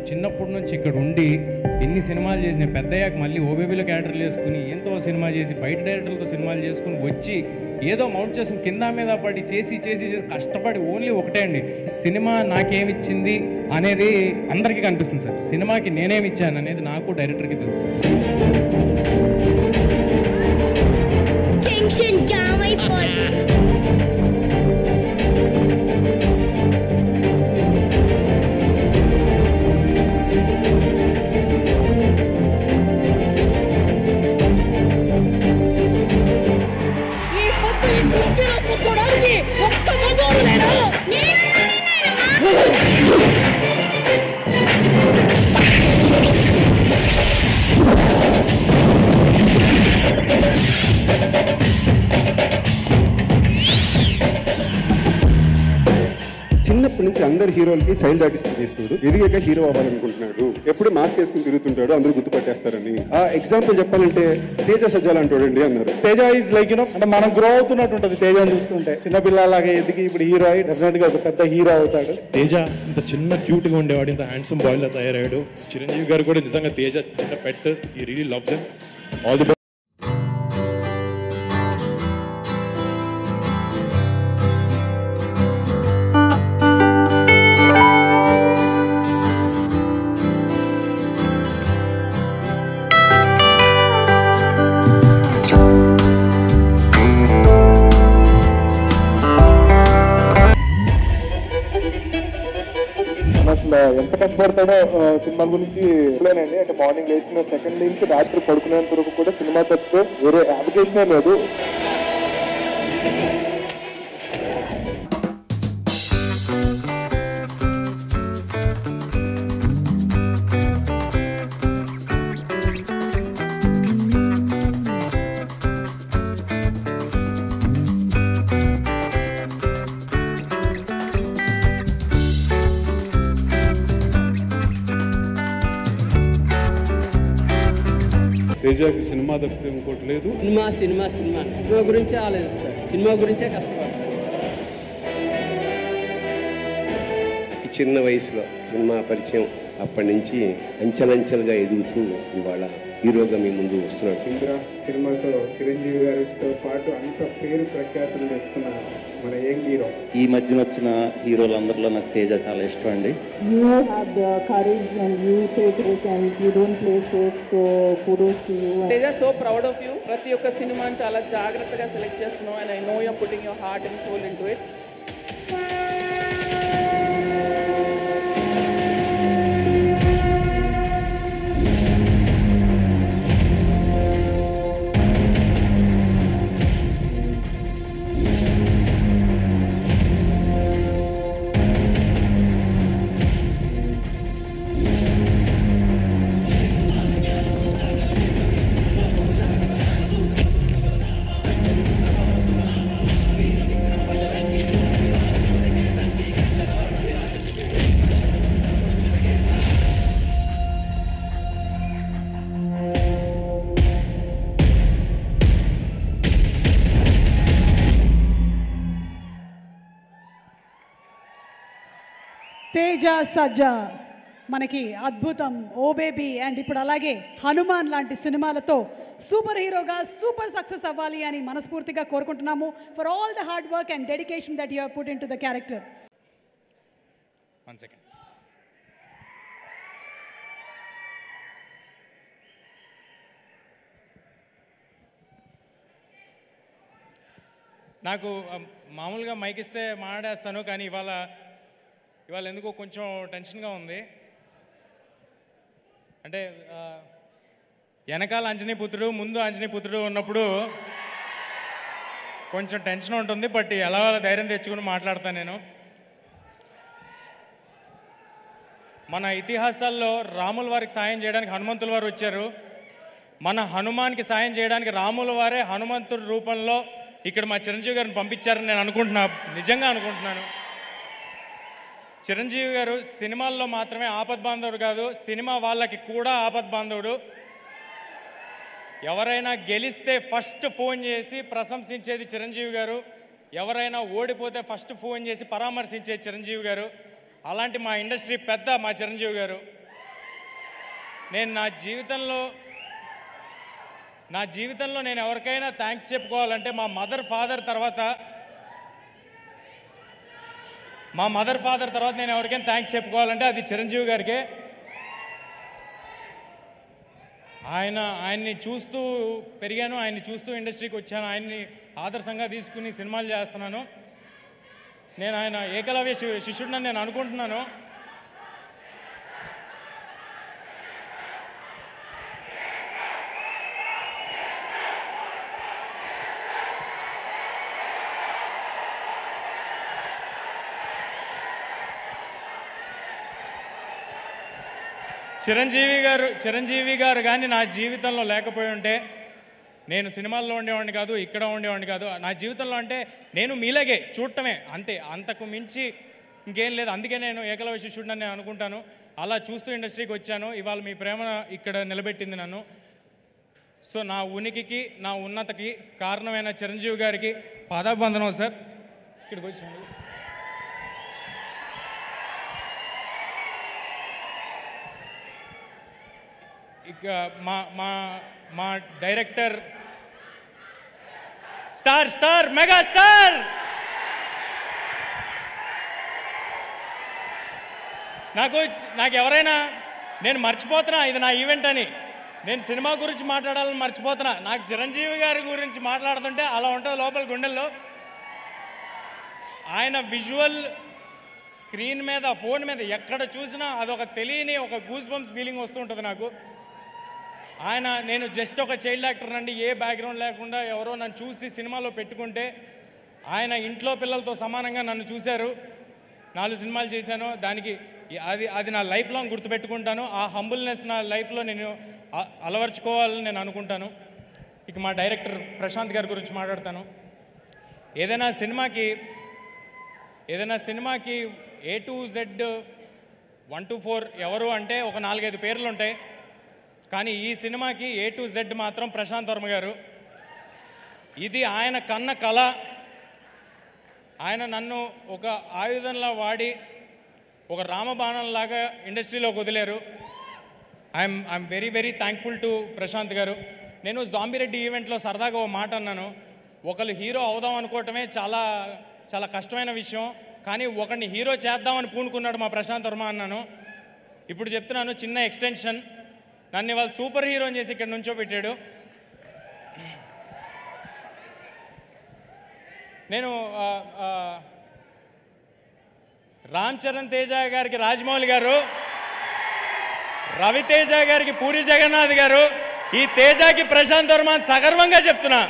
చిన్నప్పటి నుంచి ఇక్కడ ఉండి ఎన్ని సినిమాలు చేసిన పెద్దయ్యాక మళ్ళీ ఓబేబీలో క్యారెక్టర్లు వేసుకుని ఎంతో సినిమా చేసి బయట డైరెక్టర్లతో సినిమాలు చేసుకుని వచ్చి ఏదో మౌంట్ చేసిన కింద మీద పడి చేసి కష్టపడి ఓన్లీ ఒకటే అండి, సినిమా నాకేమిచ్చింది అనేది అందరికీ కనిపిస్తుంది సార్. సినిమాకి నేనేమిచ్చాను అనేది నాకు డైరెక్టర్కి తెలుసు. చిన్నప్పటి నుంచి అందరు హీరోలకి చైల్డ్ ఆర్టిస్ట్ చేస్తున్నాడు, ఎదిగాక హీరో అవ్వాలనుకుంటున్నాడు, ఎప్పుడు మాస్క్ వేసుకుని తిరుగుతుంటాడు, అందరూ గుర్తుపట్టేస్తారని. ఆ ఎగ్జాంపుల్ చెప్పాలంటే తేజ సజ్జాలు అంటాడండి అన్నారు. తేజ ఈజ్ లైక్ అంటే మనం గ్రో అవుతున్నట్టు ఉంటుంది తేజని చూస్తుంటే. చిన్నపిల్లలాగా ఎదిగి ఇప్పుడు హీరో అయ్యి డెఫినెట్ గా ఒక పెద్ద హీరో అవుతాడు. తేజ ఇంత చిన్న క్యూట్ గా ఉండేవాడు, ఇంత హ్యాండ్సమ్ బాయ్ లా తయారయ్యాడు. చిరంజీవి గారు కూడా నిజంగా తేజ చిన్న పెట్, ఈ really loves him. All the best. అసలు ఎంత కష్టపడతాడో సినిమా గురించి చెప్పలేనండి. అంటే మార్నింగ్ లేచిన సెకండ్ నుంచి రాత్రి పడుకునేంత వరకు కూడా సినిమా తప్పితే వేరే అప్లికేషనే లేదు. తేజకి సినిమా తప్పితే ఇంకోటి లేదు. సినిమా గురించే ఆలోచిస్తారు, సినిమా గురించే కష్టపడతారు. అతి చిన్న వయసులో సినిమా పరిచయం, అప్పటి నుంచి అంచెలంచెలుగా ఎదుగుతూ ఇవాళ హీరోగా మీ ముందు వస్తున్నాడు. ఇంద్ర సినిమాతో చిరంజీవి గారితో పాటు అంత పేరు ప్రఖ్యాతులు తెచ్చుకున్న మన యంగ్ హీరో. ఈ మధ్యన వచ్చిన హీరోలందరిలో నాకు తేజ చాలా ఇష్టం అండి. You have the courage and you take risk and you don't play safe, so kudos to you. Teja, so proud of you. ప్రతి ఒక్క సినిమాని చాలా జాగ్రత్తగా సెలెక్ట్ చేస్తున్నావు and I know you're putting your heart and soul into it. Teja సజ్జా మనకి అద్భుతం, ఓ baby and ఇప్పుడు అలాగే హనుమాన్ లాంటి సినిమాలతో సూపర్ హీరోగా సూపర్ సక్సెస్ అవ్వాలి అని మనస్ఫూర్తిగా కోరుకుంటున్నాము. For all the hard work and dedication that you have put in to the character. 1 second. నాకు మామూలుగా మైక్ ఇస్తే మాట్లాడేస్తాను, కానీ ఇవాళ ఎందుకో కొంచెం టెన్షన్గా ఉంది. అంటే వెనకాల అంజనీపుత్రుడు ముందు అంజనీపుత్రుడు ఉన్నప్పుడు కొంచెం టెన్షన్ ఉంటుంది. బట్ ఎలా ధైర్యం తెచ్చుకుని మాట్లాడతాను నేను. మన ఇతిహాసాల్లో రాముల వారికి సాయం చేయడానికి హనుమంతుల వారు వచ్చారు. మన హనుమాన్కి సాయం చేయడానికి రాముల వారే హనుమంతుడి రూపంలో ఇక్కడ మా చిరంజీవి గారిని పంపించారని నేను నిజంగా అనుకుంటున్నాను. చిరంజీవి గారు సినిమాల్లో మాత్రమే ఆపద్బాంధవుడు కాదు, సినిమా వాళ్ళకి కూడా ఆపద్బాంధవుడు. ఎవరైనా గెలిస్తే ఫస్ట్ ఫోన్ చేసి ప్రశంసించేది చిరంజీవి గారు, ఎవరైనా ఓడిపోతే ఫస్ట్ ఫోన్ చేసి పరామర్శించేది చిరంజీవి గారు. అలాంటి మా ఇండస్ట్రీ పెద్ద మా చిరంజీవి గారు. నేను నా జీవితంలో నేను ఎవరికైనా థ్యాంక్స్ చెప్పుకోవాలంటే మా మదర్ ఫాదర్ తర్వాత నేను ఎవరికైనా థ్యాంక్స్ చెప్పుకోవాలంటే అది చిరంజీవి గారికే. ఆయన్ని చూస్తూ పెరిగాను, ఆయన్ని చూస్తూ ఇండస్ట్రీకి వచ్చాను, ఆయన్ని ఆదర్శంగా తీసుకుని సినిమాలు చేస్తున్నాను. నేను ఆయన ఏకలవ్య శిష్యుడిని నేను అనుకుంటున్నాను. చిరంజీవి గారు కానీ నా జీవితంలో లేకపోయి ఉంటే నేను సినిమాల్లో ఉండేవాడిని కాదు, ఇక్కడ ఉండేవాడిని కాదు. నా జీవితంలో అంటే నేను మీలాగే చూడటమే అంతే, అంతకు మించి ఇంకేం లేదు. అందుకే నేను ఏకలవ్య శిష్యుడిని నేను అనుకుంటాను. అలా చూస్తూ ఇండస్ట్రీకి వచ్చాను. ఇవాళ మీ ప్రేమ ఇక్కడ నిలబెట్టింది నన్ను. సో నా ఉనికికి, నా ఉన్నతకి కారణమైన చిరంజీవి గారికి పాదాభివందనం సార్. ఇక్కడికి వచ్చాను. ఇక మా డైరెక్టర్ స్టార్ మెగాస్టార్ నాకు ఎవరైనా నేను మర్చిపోతున్నా ఇది నా ఈవెంట్ అని, నేను సినిమా గురించి మాట్లాడాలని మర్చిపోతున్నా. నాకు చిరంజీవి గారి గురించి మాట్లాడుతుంటే అలా ఉంటుంది లోపల గుండెల్లో. ఆయన విజువల్ స్క్రీన్ మీద, ఫోన్ మీద ఎక్కడ చూసినా అదొక తెలియని ఒక గూస్ బంప్స్ ఫీలింగ్ వస్తూ ఉంటుంది నాకు. నేను జస్ట్ ఒక చైల్డ్ యాక్టర్ అండి, ఏ బ్యాక్గ్రౌండ్ లేకుండా ఎవరో నన్ను చూసి సినిమాలో పెట్టుకుంటే ఆయన ఇంట్లో పిల్లలతో సమానంగా నన్ను చూశారు. 4 సినిమాలు చేశాను. దానికి అది నా లైఫ్ లాంగ్ గుర్తుపెట్టుకుంటాను. ఆ హంబుల్నెస్ నా లైఫ్లో నేను అలవర్చుకోవాలని నేను అనుకుంటాను. ఇక మా డైరెక్టర్ ప్రశాంత్ గారి గురించి మాట్లాడతాను. ఏదైనా సినిమాకి A to Z 1 to 4 ఎవరు అంటే ఒక 4-5 పేర్లు ఉంటాయి. కానీ ఈ సినిమాకి A to Z మాత్రం ప్రశాంత్ వర్మ గారు. ఇది ఆయన కన్న కళ. ఆయన నన్ను ఒక ఆయుధంలా వాడి ఒక రామబాణంలాగా ఇండస్ట్రీలోకి వదిలేరు. I'm very very thankful to Prashanth garu. నేను జాంబిరెడ్డి ఈవెంట్లో సరదాగా ఓ మాట అన్నాను. ఒకళ్ళు హీరో అవుదాం అనుకోవటమే చాలా చాలా కష్టమైన విషయం, కానీ ఒకరిని హీరో చేద్దామని పూనుకున్నాడు మా ప్రశాంత్ వర్మ అన్నాను. ఇప్పుడు చెప్తున్నాను చిన్న ఎక్స్టెన్షన్. నన్ను వాళ్ళు సూపర్ హీరోని చేసి ఇక్కడ నుంచో పెట్టాడు. నేను రామ్ చరణ్ తేజ గారికి రాజమౌళి గారు, రవితేజ గారికి పూరి జగన్నాథ్ గారు, ఈ తేజకి ప్రశాంత్ వర్మ సగర్వంగా చెప్తున్నా.